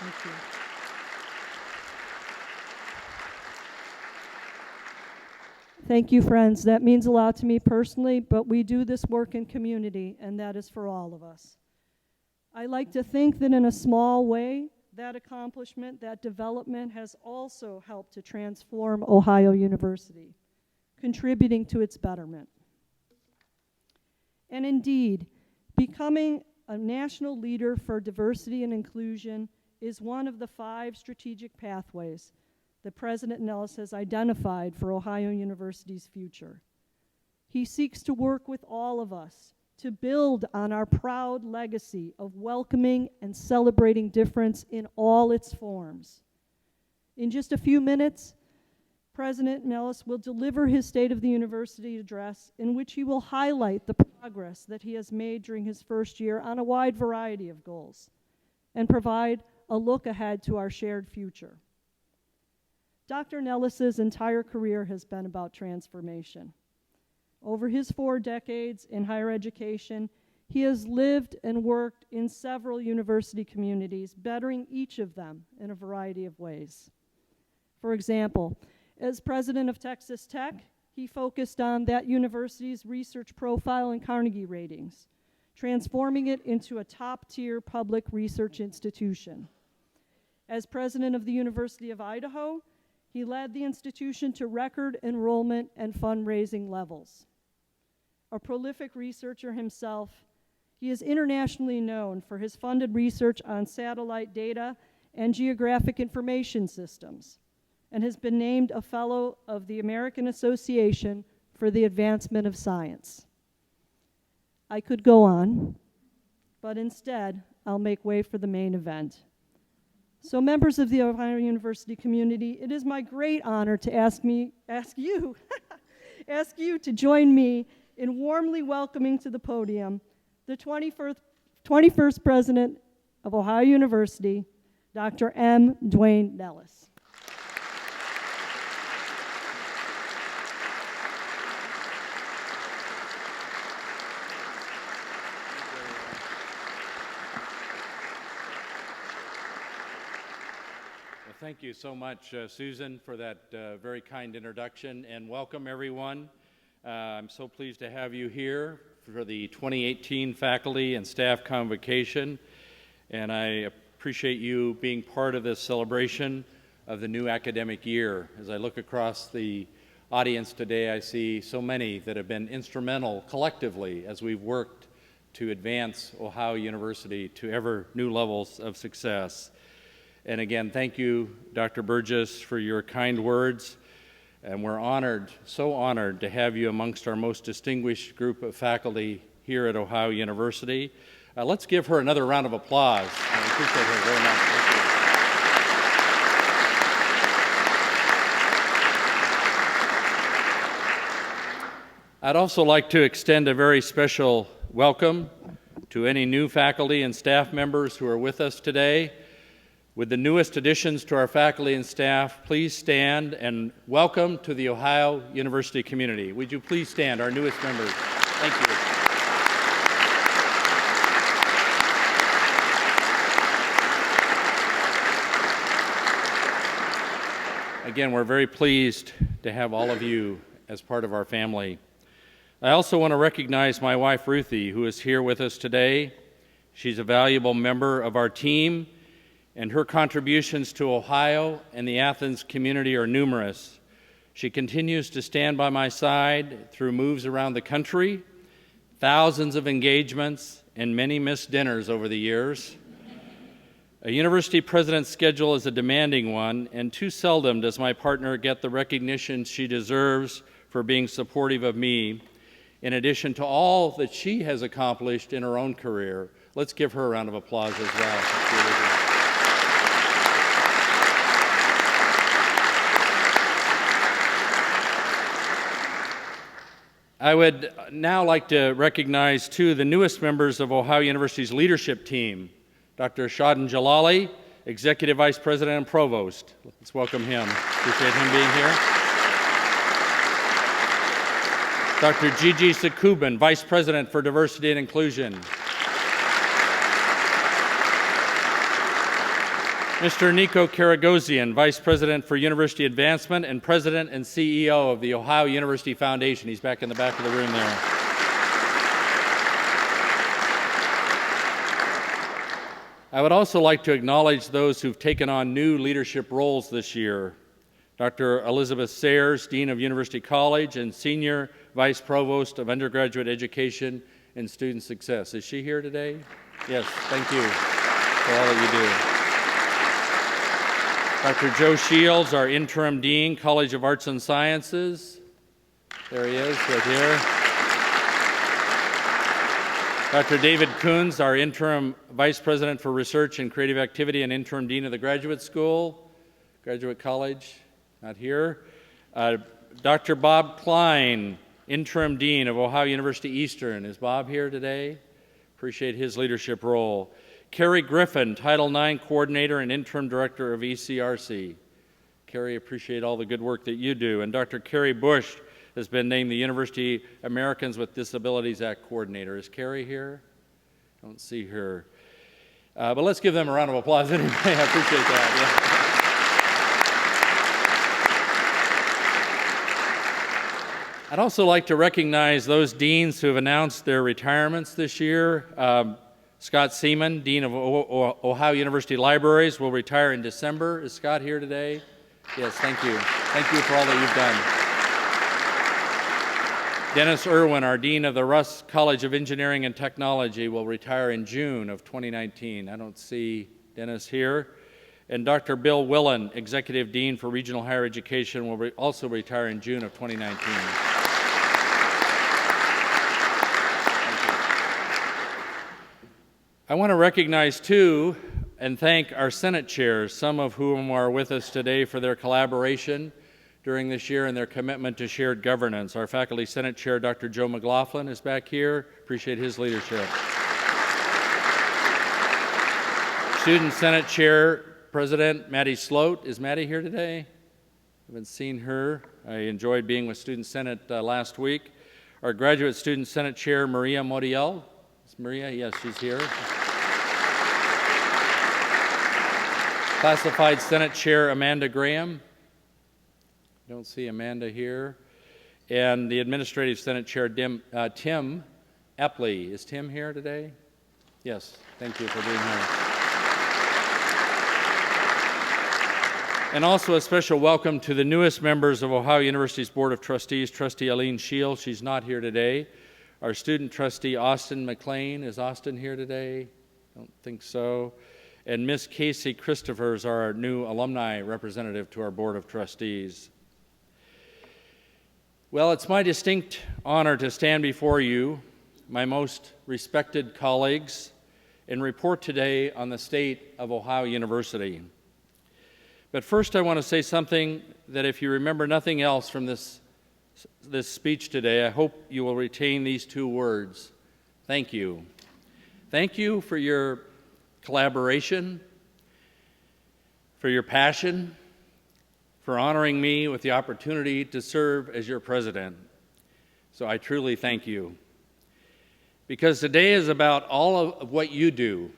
Thank you. Thank you, friends. That means a lot to me personally, but we do this work in community, and that is for all of us. I like to think that in a small way, that accomplishment, that development has also helped to transform Ohio University, contributing to its betterment. And indeed, becoming a national leader for diversity and inclusion is one of the 5 strategic pathways that President Nellis has identified for Ohio University's future. He seeks to work with all of us to build on our proud legacy of welcoming and celebrating difference in all its forms. In just a few minutes, President Nellis will deliver his State of the University address, in which he will highlight the progress that he has made during his first year on a wide variety of goals and provide a look ahead to our shared future. Dr. Nellis's entire career has been about transformation. Over his 4 decades in higher education, he has lived and worked in several university communities, bettering each of them in a variety of ways. For example, as president of Texas Tech, he focused on that university's research profile and Carnegie ratings, transforming it into a top-tier public research institution. As president of the University of Idaho, he led the institution to record enrollment and fundraising levels. A prolific researcher himself, he is internationally known for his funded research on satellite data and geographic information systems, and has been named a Fellow of the American Association for the Advancement of Science. I could go on, but instead, I'll make way for the main event. So members of the Ohio University community, it is my great honor to ask you to join me in warmly welcoming to the podium the 21st President of Ohio University, Dr. M. Duane Nellis. Thank you so much, Susan, for that very kind introduction, and welcome everyone. I'm so pleased to have you here for the 2018 Faculty and Staff Convocation, and I appreciate you being part of this celebration of the new academic year. As I look across the audience today, I see so many that have been instrumental collectively as we've worked to advance Ohio University to ever new levels of success. And again, thank you, Dr. Burgess, for your kind words. And we're honored, so honored, to have you amongst our most distinguished group of faculty here at Ohio University. Let's give her another round of applause. I appreciate her very much. Thank you. I'd also like to extend a very special welcome to any new faculty and staff members who are with us today. With the newest additions to our faculty and staff, please stand and welcome to the Ohio University community. Would you please stand, our newest members? Thank you. Again, we're very pleased to have all of you as part of our family. I also want to recognize my wife, Ruthie, who is here with us today. She's a valuable member of our team, and her contributions to Ohio and the Athens community are numerous. She continues to stand by my side through moves around the country, thousands of engagements, and many missed dinners over the years. A university president's schedule is a demanding one, and too seldom does my partner get the recognition she deserves for being supportive of me, in addition to all that she has accomplished in her own career. Let's give her a round of applause as well. I would now like to recognize two of the newest members of Ohio University's leadership team, Dr. Shadin Jalali, Executive Vice President and Provost. Let's welcome him. Appreciate him being here. Dr. Gigi Sakuban, Vice President for Diversity and Inclusion. Mr. Nico Karagosian, Vice President for University Advancement and President and CEO of the Ohio University Foundation. He's back in the back of the room there. I would also like to acknowledge those who've taken on new leadership roles this year. Dr. Elizabeth Sayers, Dean of University College and Senior Vice Provost of Undergraduate Education and Student Success. Is she here today? Yes, thank you for all that you do. Dr. Joe Shields, our Interim Dean, College of Arts and Sciences. There he is, right here. Dr. David Coons, our Interim Vice President for Research and Creative Activity and Interim Dean of the Graduate School, Graduate College, not here. Dr. Bob Klein, Interim Dean of Ohio University Eastern. Is Bob here today? Appreciate his leadership role. Carrie Griffin, Title IX Coordinator and Interim Director of ECRC. Carrie, appreciate all the good work that you do. And Dr. Carrie Bush has been named the University Americans with Disabilities Act Coordinator. Is Carrie here? Don't see her. But let's give them a round of applause anyway. I appreciate that. Yeah. I'd also like to recognize those deans who have announced their retirements this year. Scott Seaman, Dean of Ohio University Libraries, will retire in December. Is Scott here today? Yes, thank you. Thank you for all that you've done. Dennis Irwin, our Dean of the Russ College of Engineering and Technology, will retire in June of 2019. I don't see Dennis here. And Dr. Bill Willen, Executive Dean for Regional Higher Education, will also retire in June of 2019. I want to recognize, too, and thank our Senate chairs, some of whom are with us today, for their collaboration during this year and their commitment to shared governance. Our Faculty Senate Chair, Dr. Joe McLaughlin, is back here. Appreciate his leadership. Student Senate Chair, President Maddie Sloat. Is Maddie here today? I haven't seen her. I enjoyed being with Student Senate last week. Our Graduate Student Senate Chair, Maria Modiel. Is Maria? Yes, she's here. Classified Senate Chair Amanda Graham. Don't see Amanda here. And the Administrative Senate Chair Tim Epley. Is Tim here today? Yes, thank you for being here. And also a special welcome to the newest members of Ohio University's Board of Trustees, Trustee Eileen Shields. She's not here today. Our student trustee, Austin McLean. Is Austin here today? Don't think so. And Miss Casey Christopher is our new alumni representative to our Board of Trustees. Well, it's my distinct honor to stand before you, my most respected colleagues, and report today on the state of Ohio University. But first, I want to say something that, if you remember nothing else from this speech today, I hope you will retain these two words: thank you. Thank you for your collaboration, for your passion, for honoring me with the opportunity to serve as your president. So I truly thank you. Because today is about all of what you do.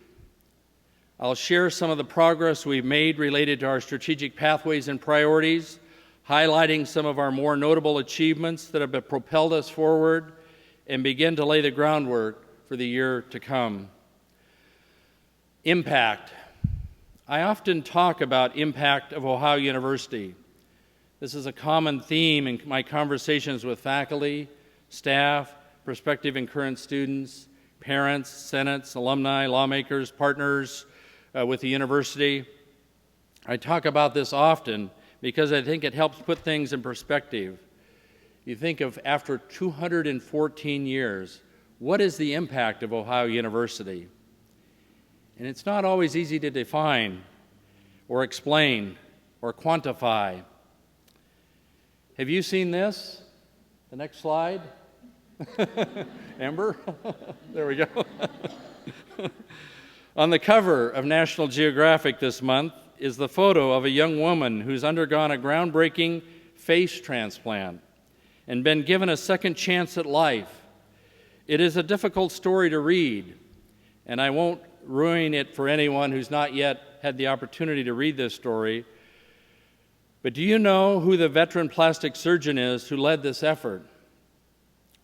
I'll share some of the progress we've made related to our strategic pathways and priorities, highlighting some of our more notable achievements that have propelled us forward, and begin to lay the groundwork for the year to come. Impact. I often talk about impact of Ohio University. This is a common theme in my conversations with faculty, staff, prospective and current students, parents, senates, alumni, lawmakers, partners with the university. I talk about this often because I think it helps put things in perspective. You think of, after 214 years, what is the impact of Ohio University? And it's not always easy to define or explain or quantify. Have you seen this? The next slide? Amber? There we go. On the cover of National Geographic this month is the photo of a young woman who's undergone a groundbreaking face transplant and been given a second chance at life. It is a difficult story to read, and I won't ruin it for anyone who's not yet had the opportunity to read this story. But do you know who the veteran plastic surgeon is who led this effort?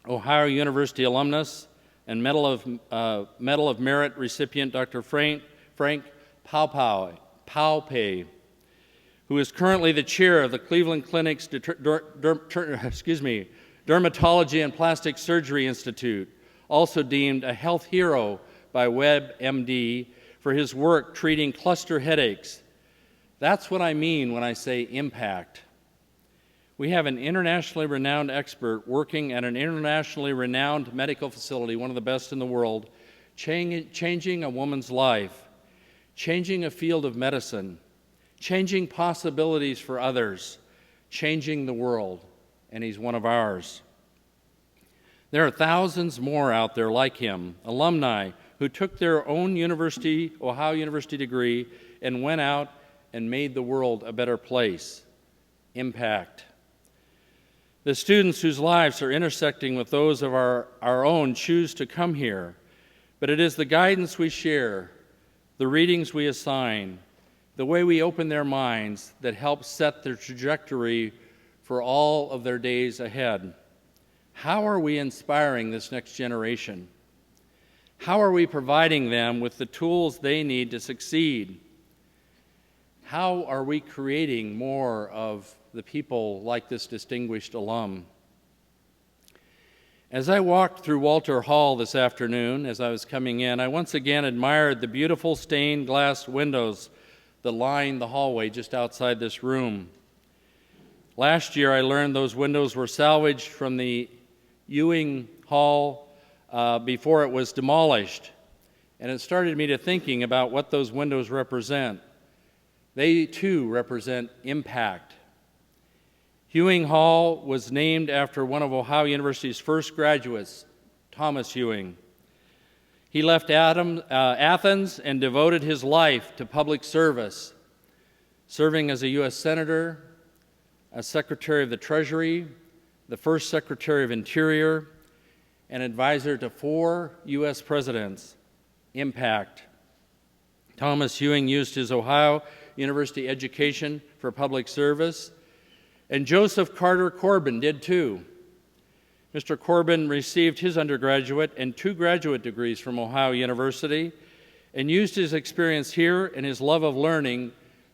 Ohio University alumnus and Medal of Merit recipient Dr. Frank Palpe, who is currently the chair of the Cleveland Clinic's Dermatology and Plastic Surgery Institute, also deemed a health hero by WebMD for his work treating cluster headaches. That's what I mean when I say impact. We have an internationally renowned expert working at an internationally renowned medical facility, one of the best in the world, changing a woman's life, changing a field of medicine, changing possibilities for others, changing the world, and he's one of ours. There are thousands more out there like him, alumni who took their own university, Ohio University degree, and went out and made the world a better place. Impact. The students whose lives are intersecting with those of our own choose to come here, but it is the guidance we share, the readings we assign, the way we open their minds that helps set their trajectory for all of their days ahead. How are we inspiring this next generation? How are we providing them with the tools they need to succeed? How are we creating more of the people like this distinguished alum? As I walked through Walter Hall this afternoon, as I was coming in, I once again admired the beautiful stained glass windows that line the hallway just outside this room. Last year, I learned those windows were salvaged from the Ewing Hall before it was demolished, and it started me to thinking about what those windows represent. They, too, represent impact. Ewing Hall was named after one of Ohio University's first graduates, Thomas Ewing. He left Athens and devoted his life to public service, serving as a U.S. Senator, as Secretary of the Treasury, the first Secretary of Interior, and advisor to 4 U.S. presidents. Impact. Thomas Ewing used his Ohio University education for public service, and Joseph Carter Corbin did too. Mr. Corbin received his undergraduate and 2 graduate degrees from Ohio University and used his experience here and his love of learning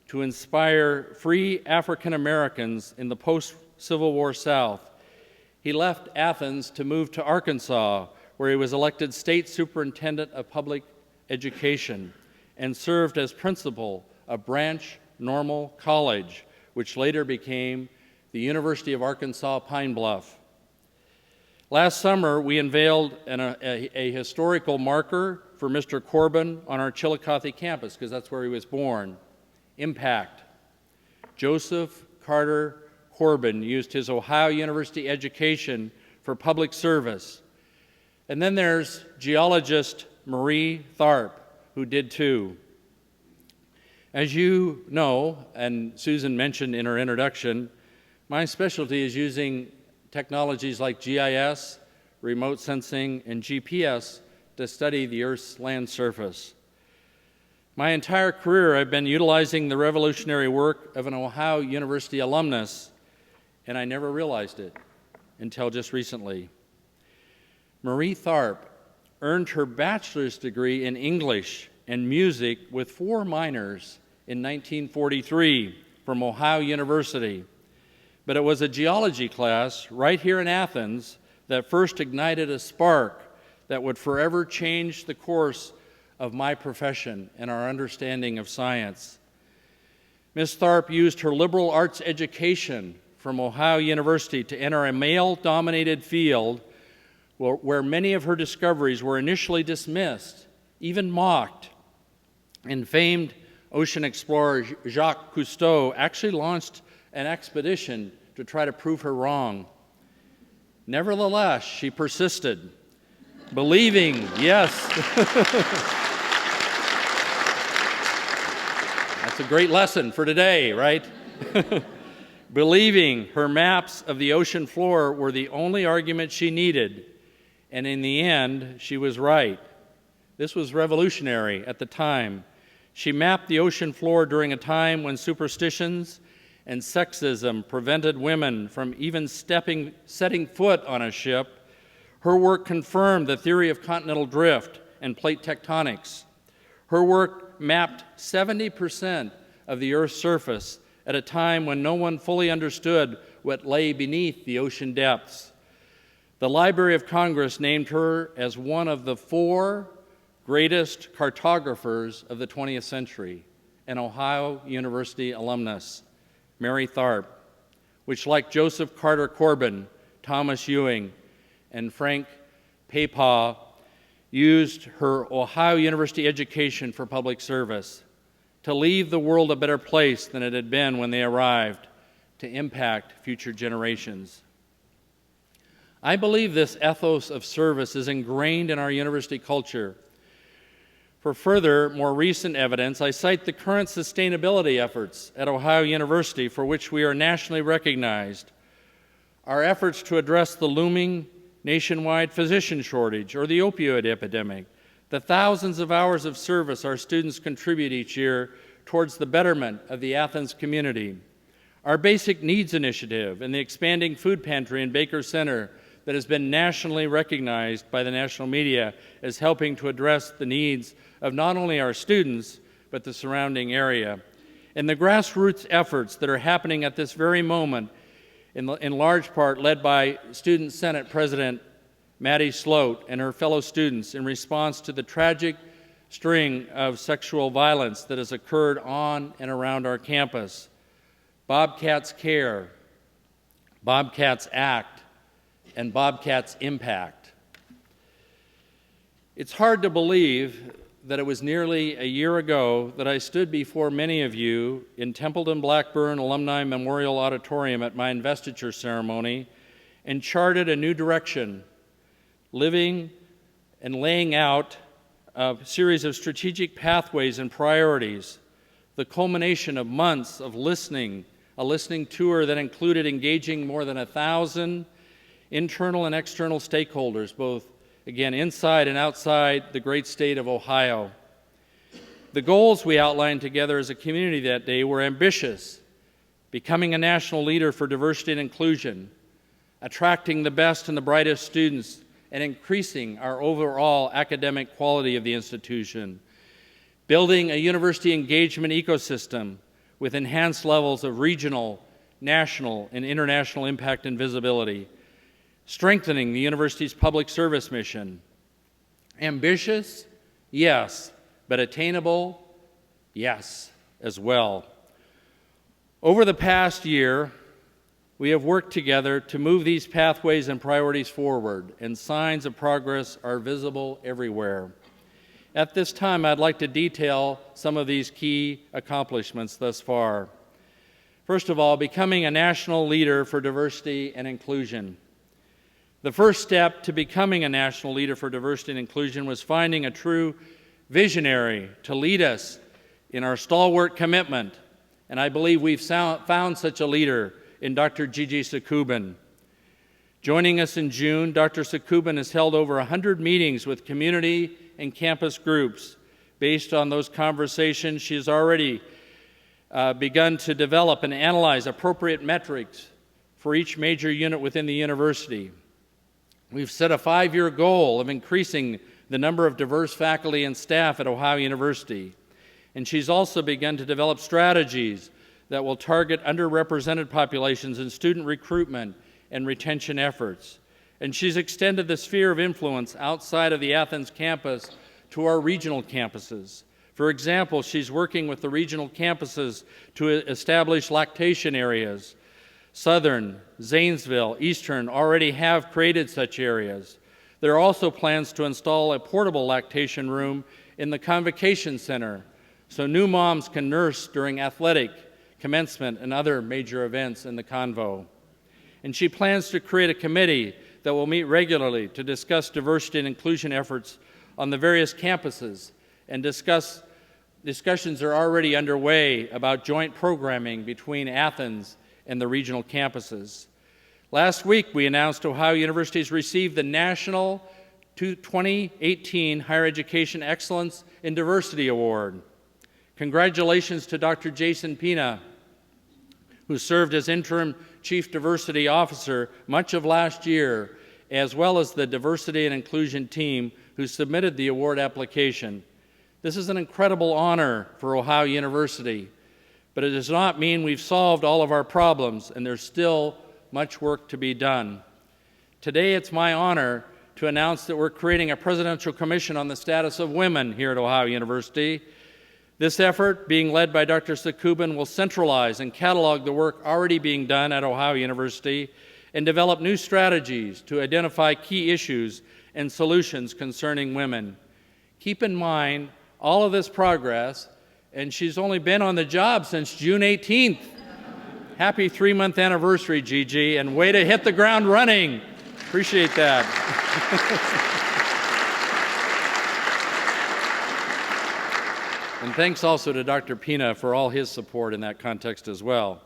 to inspire free African Americans in the post-Civil War South. He left Athens to move to Arkansas, where he was elected state superintendent of public education and served as principal of Branch Normal College, which later became the University of Arkansas Pine Bluff. Last summer, we unveiled a historical marker for Mr. Corbin on our Chillicothe campus, because that's where he was born. Impact. Joseph Carter Corbin used his Ohio University education for public service. And then there's geologist Marie Tharp, who did too. As you know, and Susan mentioned in her introduction, my specialty is using technologies like GIS, remote sensing, and GPS to study the Earth's land surface. My entire career, I've been utilizing the revolutionary work of an Ohio University alumnus, and I never realized it until just recently. Marie Tharp earned her bachelor's degree in English and music with 4 minors in 1943 from Ohio University. But it was a geology class right here in Athens that first ignited a spark that would forever change the course of my profession and our understanding of science. Ms. Tharp used her liberal arts education from Ohio University to enter a male-dominated field where many of her discoveries were initially dismissed, even mocked. And famed ocean explorer Jacques Cousteau actually launched an expedition to try to prove her wrong. Nevertheless, she persisted, believing, yes. That's a great lesson for today, right? Believing her maps of the ocean floor were the only argument she needed, and in the end, she was right. This was revolutionary at the time. She mapped the ocean floor during a time when superstitions and sexism prevented women from even setting foot on a ship. Her work confirmed the theory of continental drift and plate tectonics. Her work mapped 70% of the Earth's surface at a time when no one fully understood what lay beneath the ocean depths. The Library of Congress named her as one of the 4 greatest cartographers of the 20th century, an Ohio University alumnus, Mary Tharp, which, like Joseph Carter Corbin, Thomas Ewing, and Frank Pepaw, used her Ohio University education for public service, to leave the world a better place than it had been when they arrived, to impact future generations. I believe this ethos of service is ingrained in our university culture. For further, more recent evidence, I cite the current sustainability efforts at Ohio University, for which we are nationally recognized. Our efforts to address the looming nationwide physician shortage or the opioid epidemic, the thousands of hours of service our students contribute each year towards the betterment of the Athens community, our basic needs initiative and the expanding food pantry in Baker Center that has been nationally recognized by the national media as helping to address the needs of not only our students, but the surrounding area, and the grassroots efforts that are happening at this very moment, in large part led by Student Senate President Maddie Sloat and her fellow students in response to the tragic string of sexual violence that has occurred on and around our campus. Bobcats Care, Bobcats Act, and Bobcats Impact. It's hard to believe that it was nearly a year ago that I stood before many of you in Templeton Blackburn Alumni Memorial Auditorium at my investiture ceremony and charted a new direction, living and laying out a series of strategic pathways and priorities, the culmination of months of listening, a listening tour that included engaging more than 1,000 internal and external stakeholders, both, again, inside and outside the great state of Ohio. The goals we outlined together as a community that day were ambitious: becoming a national leader for diversity and inclusion, attracting the best and the brightest students, and increasing our overall academic quality of the institution, building a university engagement ecosystem with enhanced levels of regional, national, and international impact and visibility, strengthening the university's public service mission. Ambitious? Yes. But attainable? Yes, as well. Over the past year, we have worked together to move these pathways and priorities forward, and signs of progress are visible everywhere. At this time, I'd like to detail some of these key accomplishments thus far. First of all, becoming a national leader for diversity and inclusion. The first step to becoming a national leader for diversity and inclusion was finding a true visionary to lead us in our stalwart commitment, and I believe we've found such a leader in Dr. Gigi Sakubin. Joining us in June, Dr. Sakubin has held over 100 meetings with community and campus groups. Based on those conversations, she has already begun to develop and analyze appropriate metrics for each major unit within the university. We've set a 5-year goal of increasing the number of diverse faculty and staff at Ohio University. And she's also begun to develop strategies that will target underrepresented populations in student recruitment and retention efforts. And she's extended the sphere of influence outside of the Athens campus to our regional campuses. For example, she's working with the regional campuses to establish lactation areas. Southern, Zanesville, Eastern already have created such areas. There are also plans to install a portable lactation room in the Convocation Center so new moms can nurse during athletic, commencement, and other major events in the Convo. And she plans to create a committee that will meet regularly to discuss diversity and inclusion efforts on the various campuses, and discussions are already underway about joint programming between Athens and the regional campuses. Last week, we announced Ohio University has received the National 2018 Higher Education Excellence in Diversity Award. Congratulations to Dr. Jason Pina, who served as interim Chief Diversity Officer much of last year, as well as the Diversity and Inclusion team who submitted the award application. This is an incredible honor for Ohio University, but it does not mean we've solved all of our problems, and there's still much work to be done. Today, it's my honor to announce that we're creating a Presidential Commission on the Status of Women here at Ohio University. This effort, being led by Dr. Sakubin, will centralize and catalog the work already being done at Ohio University and develop new strategies to identify key issues and solutions concerning women. Keep in mind all of this progress, and she's only been on the job since June 18th. Happy 3-month anniversary, Gigi, and way to hit the ground running. Appreciate that. And thanks also to Dr. Pina for all his support in that context as well.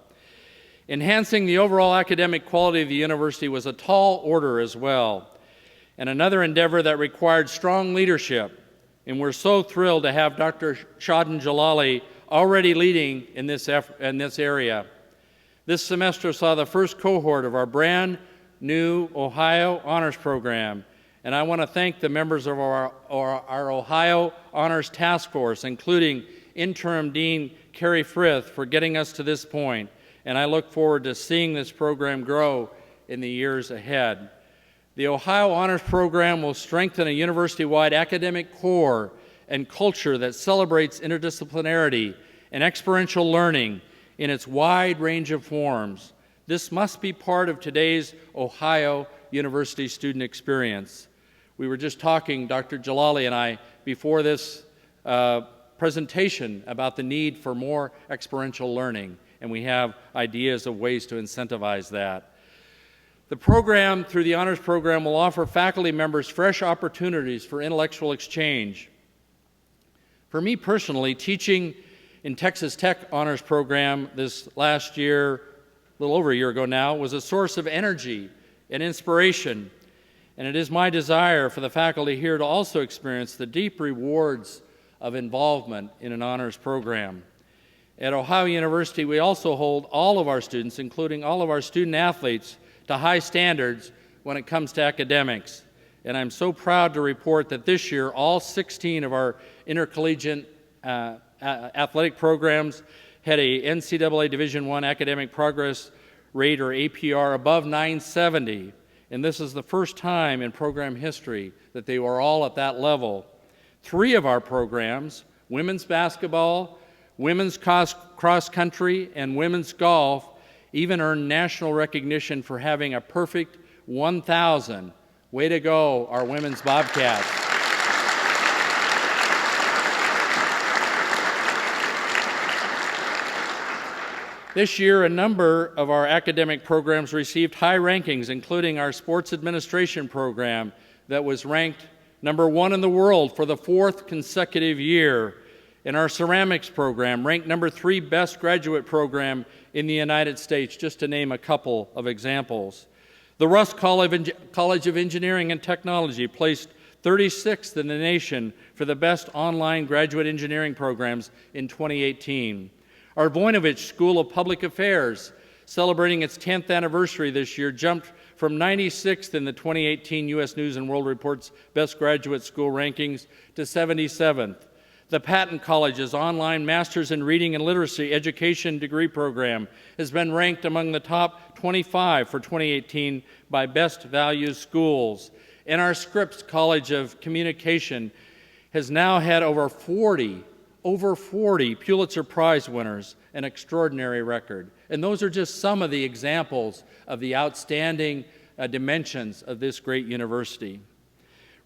Enhancing the overall academic quality of the university was a tall order as well, and another endeavor that required strong leadership. And we're so thrilled to have Dr. Shadin Jalali already leading in this area. This semester saw the first cohort of our brand new Ohio Honors Program, and I want to thank the members of our Ohio Honors Task Force, including Interim Dean Carrie Frith, for getting us to this point, and I look forward to seeing this program grow in the years ahead. The Ohio Honors Program will strengthen a university-wide academic core and culture that celebrates interdisciplinarity and experiential learning in its wide range of forms. This must be part of today's Ohio University student experience. We were just talking, Dr. Jalali and I, before this presentation about the need for more experiential learning, and we have ideas of ways to incentivize that. The program, through the Honors Program, will offer faculty members fresh opportunities for intellectual exchange. For me personally, teaching in Texas Tech Honors Program this last year, a little over a year ago now, was a source of energy and inspiration. And it is my desire for the faculty here to also experience the deep rewards of involvement in an honors program. At Ohio University, we also hold all of our students, including all of our student athletes, to high standards when it comes to academics. And I'm so proud to report that this year, all 16 of our intercollegiate athletic programs had a NCAA Division I academic progress rate, or APR, above 970. And this is the first time in program history that they were all at that level. 3 of our programs, women's basketball, women's cross country, and women's golf, even earned national recognition for having a perfect 1,000. Way to go, our women's Bobcats. This year, a number of our academic programs received high rankings, including our sports administration program that was ranked #1 in the world for the 4th consecutive year, and our ceramics program ranked #3 best graduate program in the United States, just to name a couple of examples. The Rusk College of Engineering and Technology placed 36th in the nation for the best online graduate engineering programs in 2018. Our Voinovich School of Public Affairs, celebrating its 10th anniversary this year, jumped from 96th in the 2018 U.S. News & World Report's Best Graduate School rankings to 77th. The Patton College's online Masters in Reading and Literacy education degree program has been ranked among the top 25 for 2018 by Best Values Schools. And our Scripps College of Communication has now had over 40 Pulitzer Prize winners, an extraordinary record. And those are just some of the examples of the outstanding dimensions of this great university.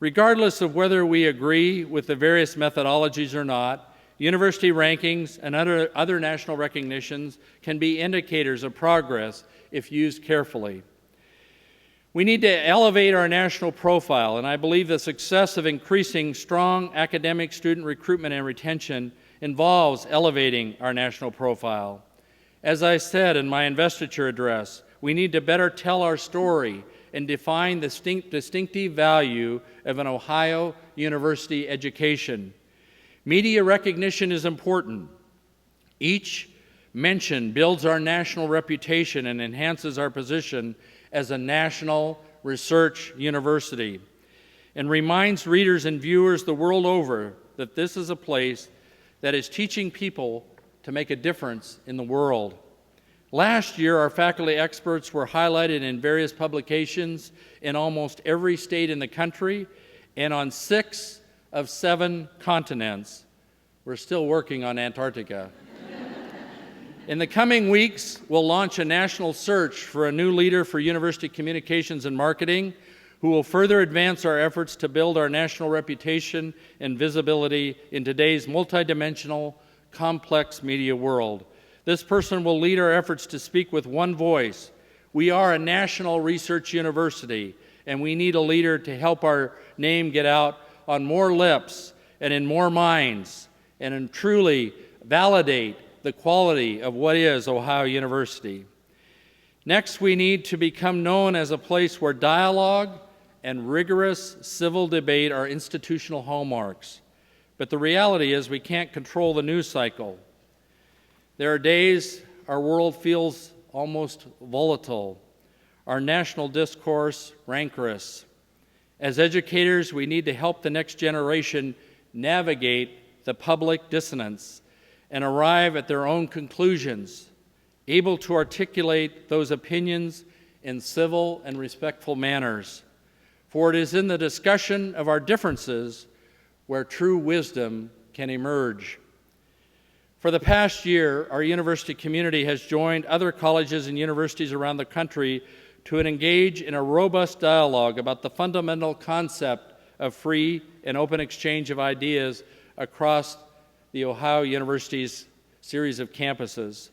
Regardless of whether we agree with the various methodologies or not, university rankings and other national recognitions can be indicators of progress if used carefully. We need to elevate our national profile, and I believe the success of increasing strong academic student recruitment and retention involves elevating our national profile. As I said in my investiture address, we need to better tell our story and define the distinctive value of an Ohio University education. Media recognition is important. Each mention builds our national reputation and enhances our position as a national research university, and reminds readers and viewers the world over that this is a place that is teaching people to make a difference in the world. Last year, our faculty experts were highlighted in various publications in almost every state in the country and on 6 of 7 continents. We're still working on Antarctica. In the coming weeks, we'll launch a national search for a new leader for university communications and marketing who will further advance our efforts to build our national reputation and visibility in today's multidimensional, complex media world. This person will lead our efforts to speak with one voice. We are a national research university, and we need a leader to help our name get out on more lips and in more minds, and truly validate the quality of what is Ohio University. Next, we need to become known as a place where dialogue and rigorous civil debate are institutional hallmarks. But the reality is we can't control the news cycle. There are days our world feels almost volatile, our national discourse rancorous. As educators, we need to help the next generation navigate the public dissonance and arrive at their own conclusions, able to articulate those opinions in civil and respectful manners. For it is in the discussion of our differences where true wisdom can emerge. For the past year, our university community has joined other colleges and universities around the country to engage in a robust dialogue about the fundamental concept of free and open exchange of ideas across the Ohio University's series of campuses.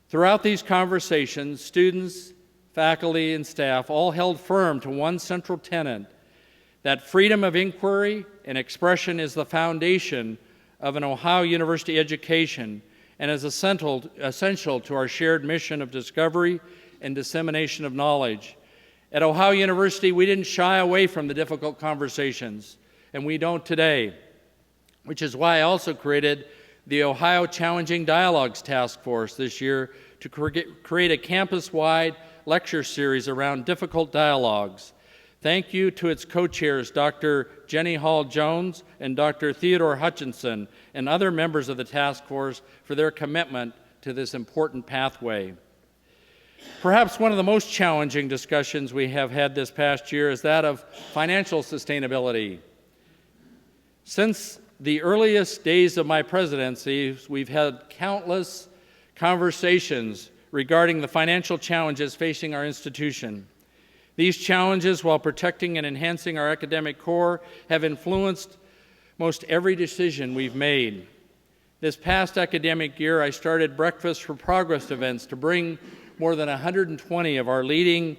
Throughout these conversations, students, faculty, and staff all held firm to one central tenet, that freedom of inquiry and expression is the foundation of an Ohio University education and is essential to our shared mission of discovery and dissemination of knowledge. At Ohio University, we didn't shy away from the difficult conversations, and we don't today, which is why I also created the Ohio Challenging Dialogues Task Force this year to create a campus-wide lecture series around difficult dialogues. Thank you to its co-chairs, Dr. Jenny Hall-Jones and Dr. Theodore Hutchinson, and other members of the task force for their commitment to this important pathway. Perhaps one of the most challenging discussions we have had this past year is that of financial sustainability. Since the earliest days of my presidency, we've had countless conversations regarding the financial challenges facing our institution. These challenges, while protecting and enhancing our academic core, have influenced most every decision we've made. This past academic year, I started Breakfast for Progress events to bring more than 120 of our leading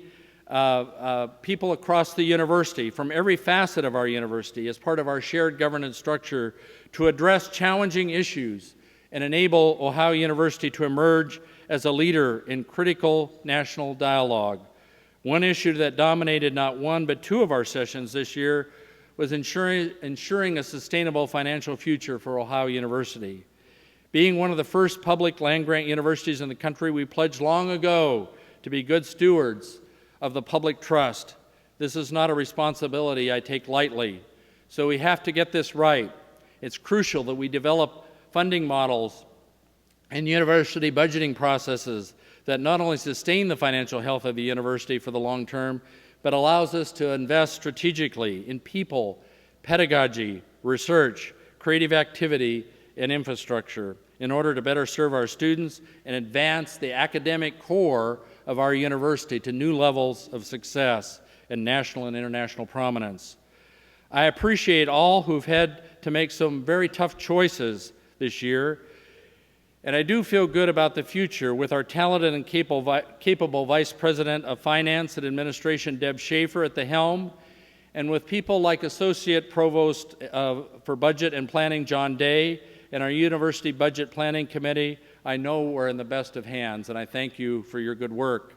people across the university, from every facet of our university, as part of our shared governance structure, to address challenging issues and enable Ohio University to emerge as a leader in critical national dialogue. One issue that dominated not one but 2 of our sessions this year was ensuring a sustainable financial future for Ohio University. Being one of the first public land-grant universities in the country, we pledged long ago to be good stewards of the public trust. This is not a responsibility I take lightly, so we have to get this right. It's crucial that we develop funding models and university budgeting processes that not only sustain the financial health of the university for the long term, but allows us to invest strategically in people, pedagogy, research, creative activity, and infrastructure in order to better serve our students and advance the academic core of our university to new levels of success and national and international prominence. I appreciate all who've had to make some very tough choices this year, and I do feel good about the future with our talented and capable Vice President of Finance and Administration, Deb Schaefer, at the helm, and with people like Associate Provost for Budget and Planning, John Day, and our University Budget Planning Committee. I know we're in the best of hands, and I thank you for your good work.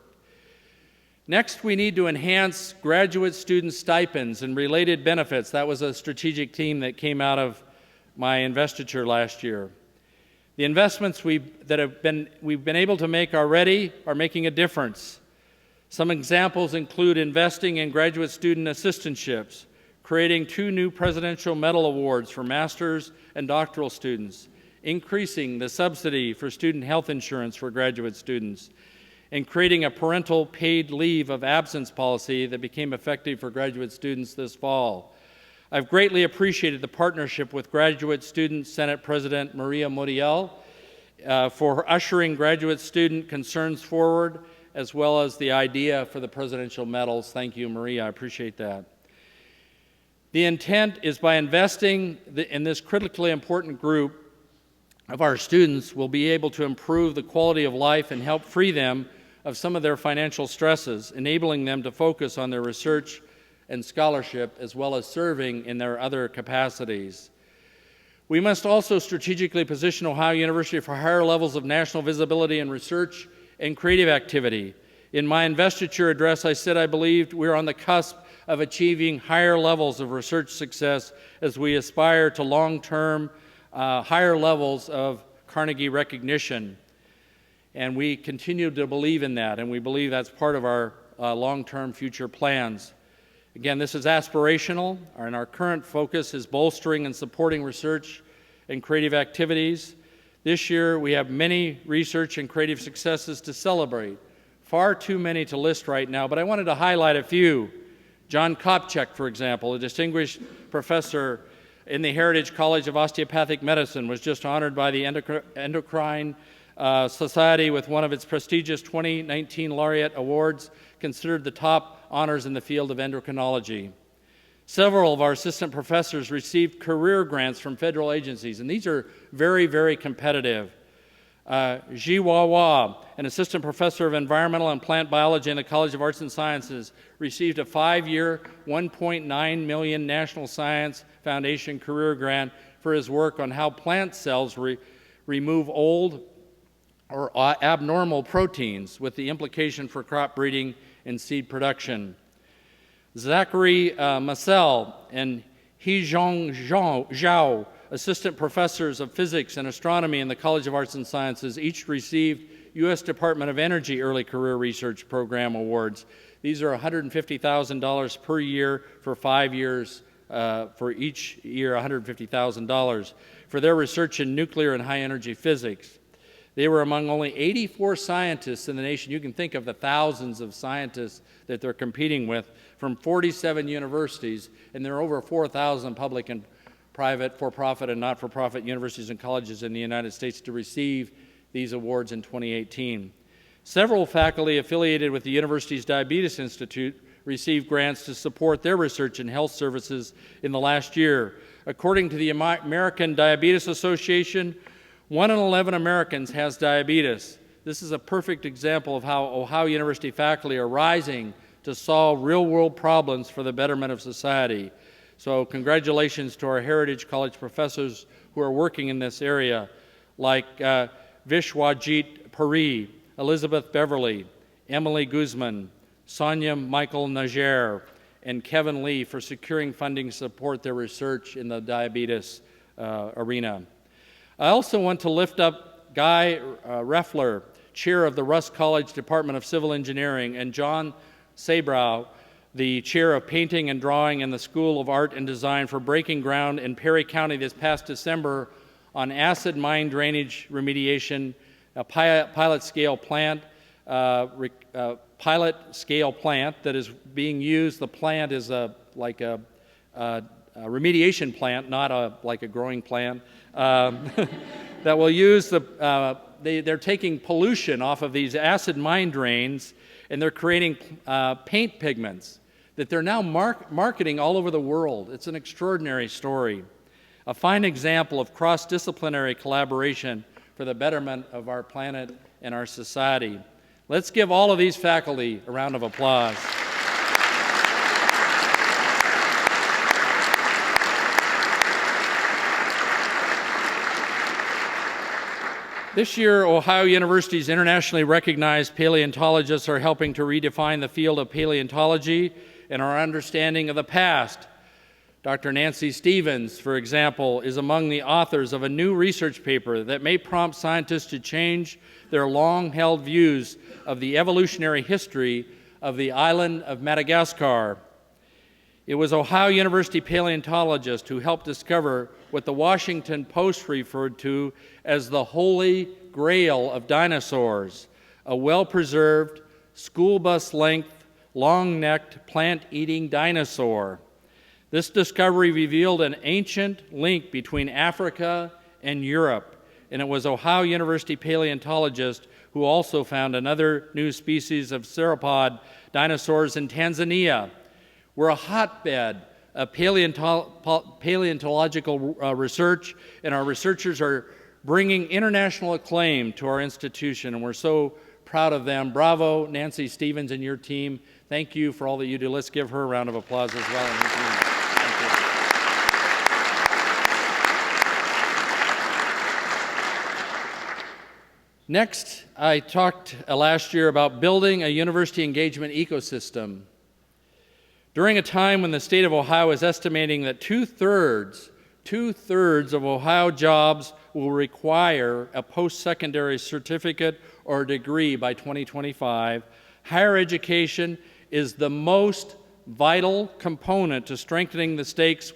Next, we need to enhance graduate student stipends and related benefits. That was a strategic theme that came out of my investiture last year. The investments we've been able to make already are making a difference. Some examples include investing in graduate student assistantships, creating 2 new Presidential Medal Awards for master's and doctoral students, increasing the subsidy for student health insurance for graduate students, and creating a parental paid leave of absence policy that became effective for graduate students this fall. I've greatly appreciated the partnership with Graduate Student Senate President Maria Muriel for ushering graduate student concerns forward, as well as the idea for the presidential medals. Thank you, Maria. I appreciate that. The intent is by investing in this critically important group of our students, we'll be able to improve the quality of life and help free them of some of their financial stresses, enabling them to focus on their research and scholarship, as well as serving in their other capacities. We must also strategically position Ohio University for higher levels of national visibility in research and creative activity. In my investiture address, I said I believed we're on the cusp of achieving higher levels of research success as we aspire to long-term higher levels of Carnegie recognition. And we continue to believe in that, and we believe that's part of our long-term future plans. Again, this is aspirational, and our current focus is bolstering and supporting research and creative activities. This year, we have many research and creative successes to celebrate. Far too many to list right now, but I wanted to highlight a few. John Kopchak, for example, a distinguished professor in the Heritage College of Osteopathic Medicine, was just honored by the Endocrine Society with one of its prestigious 2019 Laureate Awards, considered the top honors in the field of endocrinology. Several of our assistant professors received career grants from federal agencies, and these are very, very competitive. Ji Hua, an assistant professor of environmental and plant biology in the College of Arts and Sciences, received a 5-year, $1.9 million National Science Foundation career grant for his work on how plant cells remove old or abnormal proteins, with the implication for crop breeding and seed production. Zachary Massel and Hezhong Zhao, assistant professors of physics and astronomy in the College of Arts and Sciences, each received U.S. Department of Energy Early Career Research Program awards. These are $150,000 per year for 5 years, for each year $150,000, for their research in nuclear and high-energy physics. They were among only 84 scientists in the nation. You can think of the thousands of scientists that they're competing with from 47 universities, and there are over 4,000 public and private, for-profit, and not-for-profit universities and colleges in the United States to receive these awards in 2018. Several faculty affiliated with the university's Diabetes Institute received grants to support their research in health services in the last year. According to the American Diabetes Association, 1 in 11 Americans has diabetes. This is a perfect example of how Ohio University faculty are rising to solve real-world problems for the betterment of society. So congratulations to our Heritage College professors who are working in this area, like Vishwajit Puri, Elizabeth Beverly, Emily Guzman, Sonia Michael Najer, and Kevin Lee for securing funding to support their research in the diabetes arena. I also want to lift up Guy Reffler, chair of the Russ College Department of Civil Engineering, and John Sabrow, the chair of painting and drawing in the School of Art and Design, for breaking ground in Perry County this past December on acid mine drainage remediation, a pilot scale plant that is being used. The plant is like a remediation plant, not like a growing plant, that will use they're taking pollution off of these acid mine drains, and they're creating paint pigments that they're now marketing all over the world. It's an extraordinary story, a fine example of cross-disciplinary collaboration for the betterment of our planet and our society. Let's give all of these faculty a round of applause. This year, Ohio University's internationally recognized paleontologists are helping to redefine the field of paleontology and our understanding of the past. Dr. Nancy Stevens, for example, is among the authors of a new research paper that may prompt scientists to change their long-held views of the evolutionary history of the island of Madagascar. It was Ohio University paleontologist who helped discover what the Washington Post referred to as the Holy Grail of dinosaurs, a well-preserved, school bus-length, long-necked, plant-eating dinosaur. This discovery revealed an ancient link between Africa and Europe, and it was Ohio University paleontologist who also found another new species of sauropod dinosaurs in Tanzania. We're a hotbed of paleontological research, and our researchers are bringing international acclaim to our institution, and we're so proud of them. Bravo, Nancy Stevens and your team. Thank you for all that you do. Let's give her a round of applause as well. And her team. Thank you. Next, I talked last year about building a university engagement ecosystem. During a time when the state of Ohio is estimating that two-thirds of Ohio jobs will require a post-secondary certificate or degree by 2025, higher education is the most vital component to strengthening the state's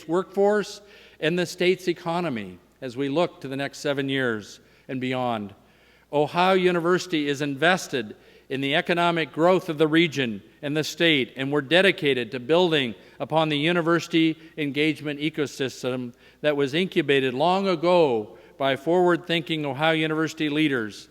workforce and the state's economy as we look to the next 7 years and beyond. Ohio University is invested in the economic growth of the region and the state, and we're dedicated to building upon the university engagement ecosystem that was incubated long ago by forward-thinking Ohio University leaders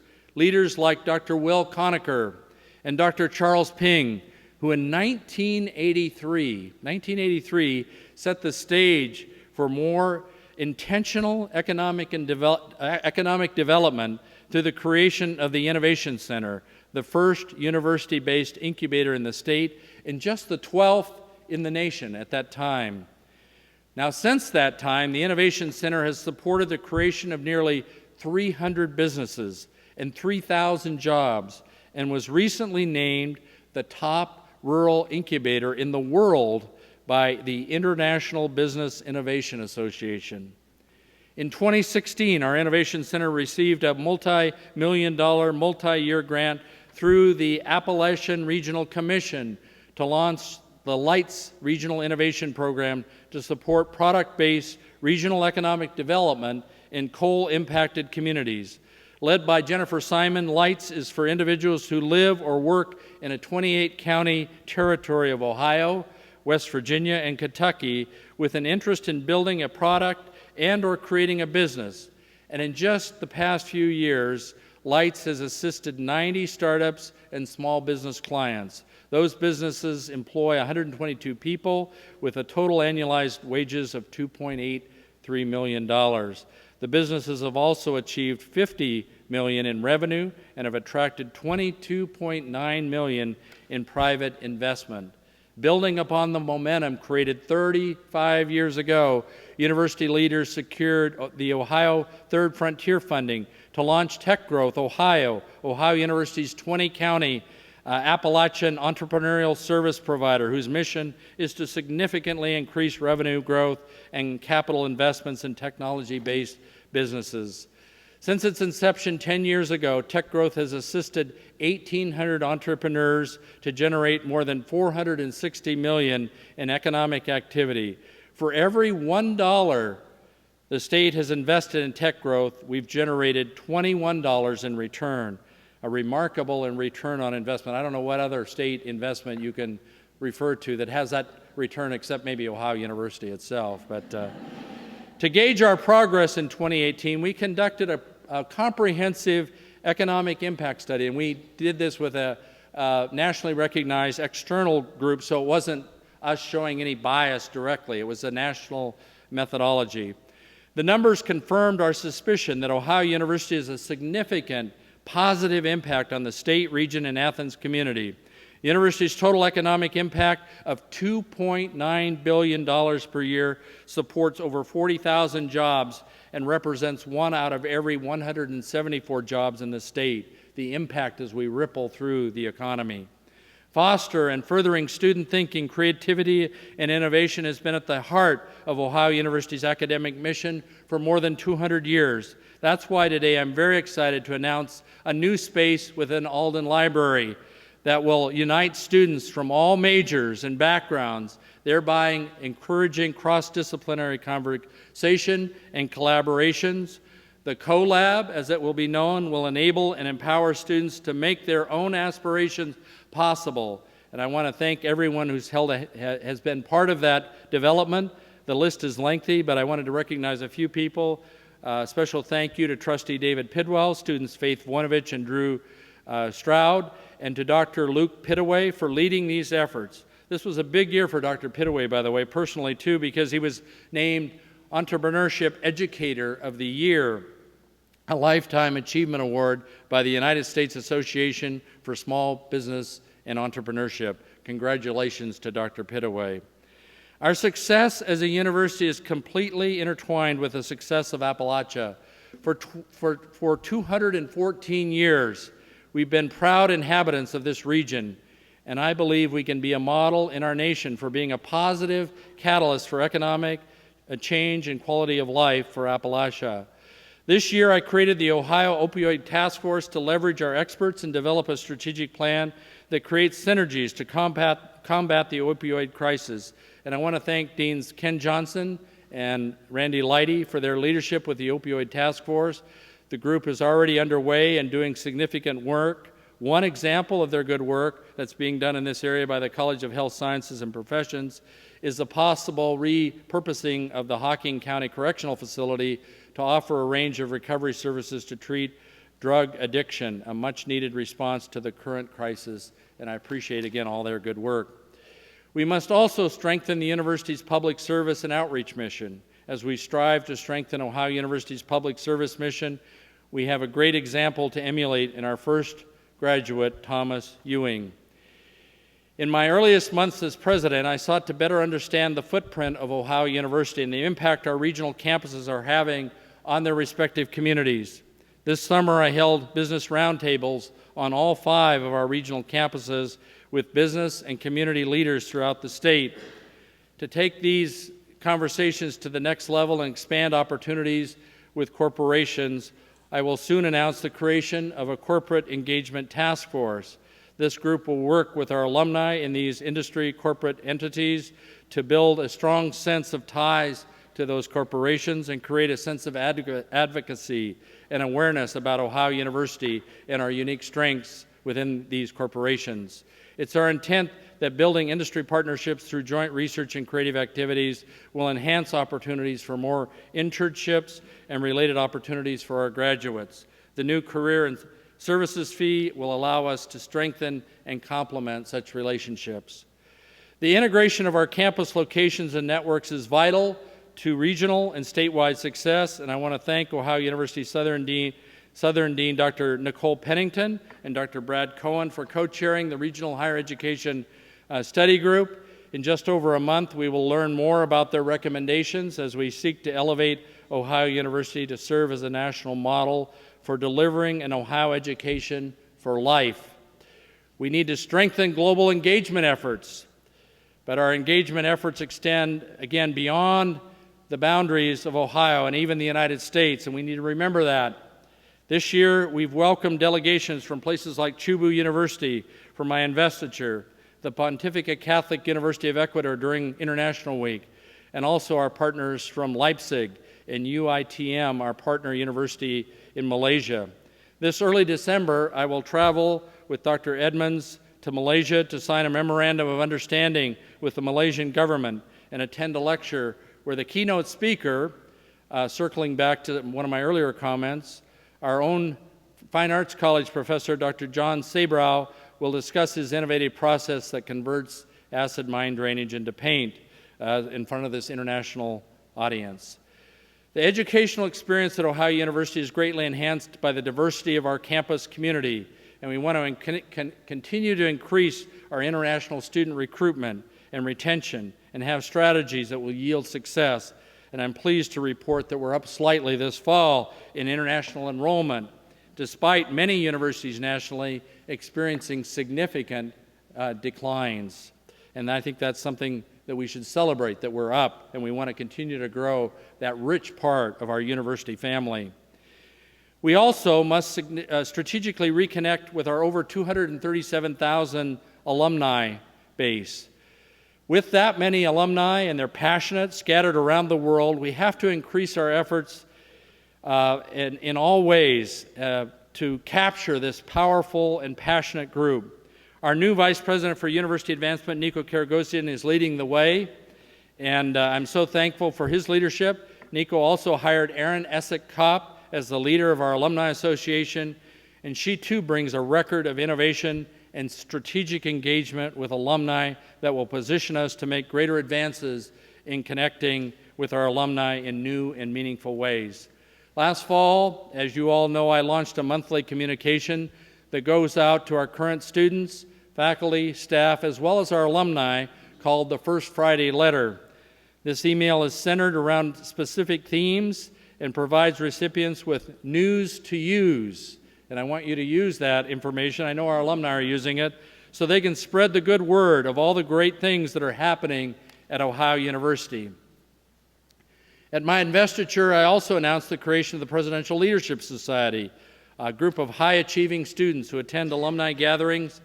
like Dr. Will Conacher and Dr. Charles Ping, who in 1983 set the stage for more intentional economic development through the creation of the Innovation Center, the first university-based incubator in the state, and just the 12th in the nation at that time. Now, since that time, the Innovation Center has supported the creation of nearly 300 businesses and 3,000 jobs, and was recently named the top rural incubator in the world by the International Business Innovation Association. In 2016, our Innovation Center received a multi-million-dollar, multi-year grant through the Appalachian Regional Commission to launch the LIGHTS Regional Innovation Program to support product-based regional economic development in coal-impacted communities. Led by Jennifer Simon, LIGHTS is for individuals who live or work in a 28-county territory of Ohio, West Virginia, and Kentucky with an interest in building a product and or creating a business. And in just the past few years, LIGHTS has assisted 90 startups and small business clients. Those businesses employ 122 people with a total annualized wages of $2.83 million. The businesses have also achieved $50 million in revenue and have attracted $22.9 million in private investment. Building upon the momentum created 35 years ago, university leaders secured the Ohio Third Frontier funding to launch Tech Growth Ohio, Ohio University's 20-county Appalachian entrepreneurial service provider whose mission is to significantly increase revenue growth and capital investments in technology-based businesses. Since its inception 10 years ago, Tech Growth has assisted 1,800 entrepreneurs to generate more than $460 million in economic activity. For every $1 the state has invested in tech growth, we've generated $21 in return, a remarkable return on investment. I don't know what other state investment you can refer to that has that return except maybe Ohio University itself. But to gauge our progress in 2018, we conducted a comprehensive economic impact study, and we did this with a nationally recognized external group, so it wasn't us showing any bias directly. It was a national methodology. The numbers confirmed our suspicion that Ohio University has a significant positive impact on the state, region, and Athens community. The university's total economic impact of $2.9 billion per year supports over 40,000 jobs and represents 1 out of every 174 jobs in the state, the impact as we ripple through the economy. Foster and furthering student thinking, creativity, and innovation has been at the heart of Ohio University's academic mission for more than 200 years. That's why today I'm very excited to announce a new space within Alden Library that will unite students from all majors and backgrounds, thereby encouraging cross-disciplinary conversation and collaborations. The CoLab, as it will be known, will enable and empower students to make their own aspirations possible. And I want to thank everyone who's has been part of that development. The list is lengthy, but I wanted to recognize a few people. Special thank you to Trustee David Pidwell, students Faith Voinovich and Drew Stroud, and to Dr. Luke Pittaway for leading these efforts. This was a big year for Dr. Pittaway, by the way, personally too, because he was named Entrepreneurship Educator of the Year, a Lifetime Achievement Award by the United States Association for Small Business and Entrepreneurship. Congratulations to Dr. Pittaway. Our success as a university is completely intertwined with the success of Appalachia. For 214 years, we've been proud inhabitants of this region, and I believe we can be a model in our nation for being a positive catalyst for economic change and quality of life for Appalachia. This year, I created the Ohio Opioid Task Force to leverage our experts and develop a strategic plan that creates synergies to combat the opioid crisis. And I want to thank Deans Ken Johnson and Randy Leidy for their leadership with the Opioid Task Force. The group is already underway and doing significant work. One example of their good work that's being done in this area by the College of Health Sciences and Professions is the possible repurposing of the Hocking County Correctional Facility to offer a range of recovery services to treat drug addiction, a much-needed response to the current crisis, and I appreciate, again, all their good work. We must also strengthen the university's public service and outreach mission. As we strive to strengthen Ohio University's public service mission, we have a great example to emulate in our first graduate, Thomas Ewing. In my earliest months as president, I sought to better understand the footprint of Ohio University and the impact our regional campuses are having on their respective communities. This summer, I held business roundtables on all 5 of our regional campuses with business and community leaders throughout the state. To take these conversations to the next level and expand opportunities with corporations, I will soon announce the creation of a corporate engagement task force. This group will work with our alumni in these industry corporate entities to build a strong sense of ties to those corporations and create a sense of advocacy and awareness about Ohio University and our unique strengths within these corporations. It's our intent that building industry partnerships through joint research and creative activities will enhance opportunities for more internships and related opportunities for our graduates. The new career and services fee will allow us to strengthen and complement such relationships. The integration of our campus locations and networks is vital to regional and statewide success, and I want to thank Ohio University Southern Dean Dr. Nicole Pennington and Dr. Brad Cohen for co-chairing the Regional Higher Education Study Group. In just over a month, we will learn more about their recommendations as we seek to elevate Ohio University to serve as a national model for delivering an Ohio education for life. We need to strengthen global engagement efforts, but our engagement efforts extend, again, beyond the boundaries of Ohio and even the United States, and we need to remember that. This year, we've welcomed delegations from places like Chubu University for my investiture, the Pontifical Catholic University of Ecuador during International Week, and also our partners from Leipzig and UITM, our partner university in Malaysia. This early December, I will travel with Dr. Edmonds to Malaysia to sign a memorandum of understanding with the Malaysian government and attend a lecture where the keynote speaker, circling back to one of my earlier comments, our own Fine Arts College professor, Dr. John Sabrow, will discuss his innovative process that converts acid mine drainage into paint in front of this international audience. The educational experience at Ohio University is greatly enhanced by the diversity of our campus community, and we want to continue to increase our international student recruitment and retention and have strategies that will yield success. And I'm pleased to report that we're up slightly this fall in international enrollment, despite many universities nationally experiencing significant declines. And I think that's something that we should celebrate, that we're up and we want to continue to grow that rich part of our university family. We also must strategically reconnect with our over 237,000 alumni base. With that many alumni, and they're passionate, scattered around the world, we have to increase our efforts in all ways to capture this powerful and passionate group. Our new Vice President for University Advancement, Nico Karagosian, is leading the way, and I'm so thankful for his leadership. Nico also hired Erin Essick-Kopp as the leader of our Alumni Association, and she too brings a record of innovation and strategic engagement with alumni that will position us to make greater advances in connecting with our alumni in new and meaningful ways. Last fall, as you all know, I launched a monthly communication that goes out to our current students, faculty, staff, as well as our alumni, called the First Friday Letter. This email is centered around specific themes and provides recipients with news to use. And I want you to use that information. I know our alumni are using it, so they can spread the good word of all the great things that are happening at Ohio University. At my investiture, I also announced the creation of the Presidential Leadership Society, a group of high-achieving students who attend alumni gatherings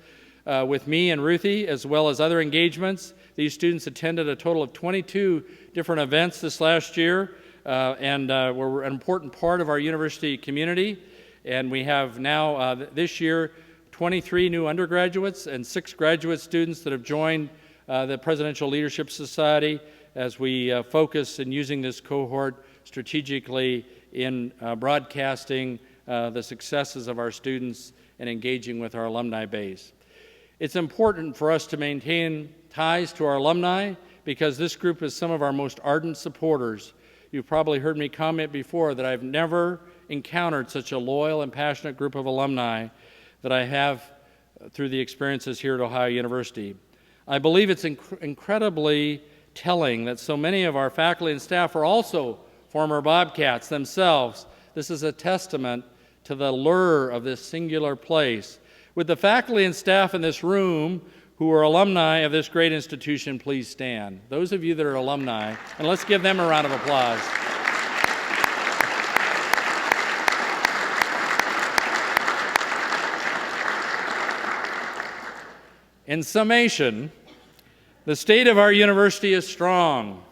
with me and Ruthie, as well as other engagements. These students attended a total of 22 different events this last year, and were an important part of our university community. And we have now, this year, 23 new undergraduates and 6 graduate students that have joined the Presidential Leadership Society as we focus in using this cohort strategically in broadcasting the successes of our students and engaging with our alumni base. It's important for us to maintain ties to our alumni because this group is some of our most ardent supporters. You've probably heard me comment before that I've never encountered such a loyal and passionate group of alumni that I have through the experiences here at Ohio University. I believe it's incredibly telling that so many of our faculty and staff are also former Bobcats themselves. This is a testament to the lure of this singular place. Would the faculty and staff in this room who are alumni of this great institution please stand? Those of you that are alumni, and let's give them a round of applause. In summation, the state of our university is strong,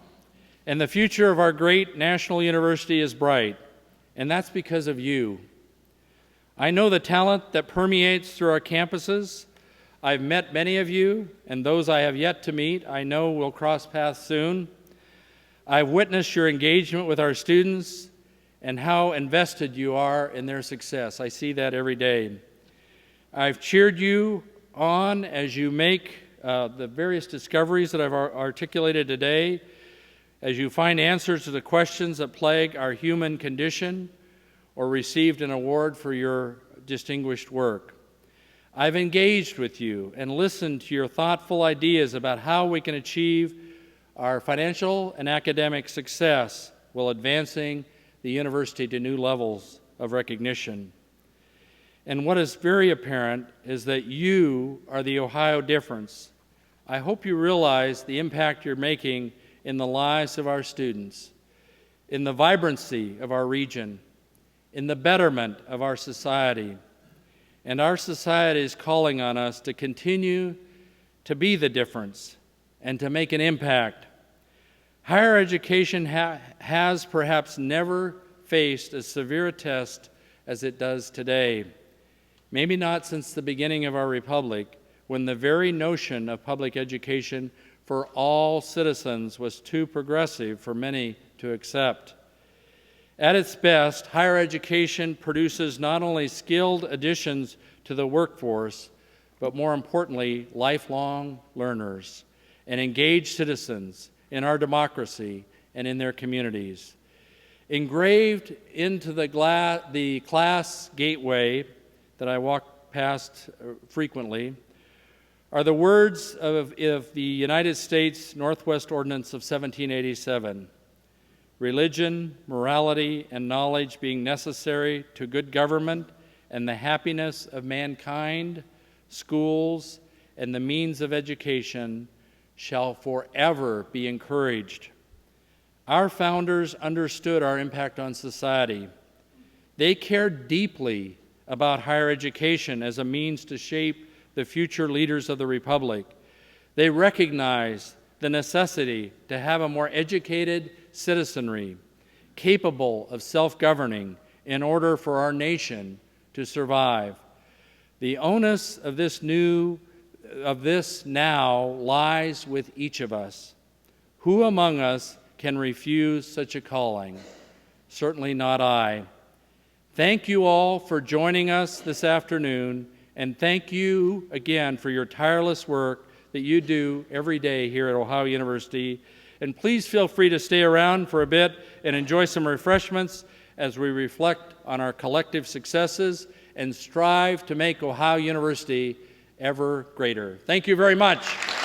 and the future of our great national university is bright, and that's because of you. I know the talent that permeates through our campuses. I've met many of you, and those I have yet to meet, I know will cross paths soon. I've witnessed your engagement with our students and how invested you are in their success. I see that every day. I've cheered you on as you make the various discoveries that I've articulated today, as you find answers to the questions that plague our human condition, or received an award for your distinguished work. I've engaged with you and listened to your thoughtful ideas about how we can achieve our financial and academic success while advancing the university to new levels of recognition. And what is very apparent is that you are the Ohio difference. I hope you realize the impact you're making in the lives of our students, in the vibrancy of our region, in the betterment of our society. And our society is calling on us to continue to be the difference and to make an impact. Higher education has perhaps never faced as severe a test as it does today. Maybe not since the beginning of our republic, when the very notion of public education for all citizens was too progressive for many to accept. At its best, higher education produces not only skilled additions to the workforce, but more importantly, lifelong learners and engaged citizens in our democracy and in their communities. Engraved into the class gateway that I walk past frequently are the words of the United States Northwest Ordinance of 1787. Religion, morality, and knowledge being necessary to good government and the happiness of mankind, schools, and the means of education shall forever be encouraged. Our founders understood our impact on society. They cared deeply about higher education as a means to shape the future leaders of the Republic. They recognized the necessity to have a more educated citizenry, capable of self-governing in order for our nation to survive. The onus of this now lies with each of us. Who among us can refuse such a calling? Certainly not I. Thank you all for joining us this afternoon, and thank you again for your tireless work that you do every day here at Ohio University. And please feel free to stay around for a bit and enjoy some refreshments as we reflect on our collective successes and strive to make Ohio University ever greater. Thank you very much.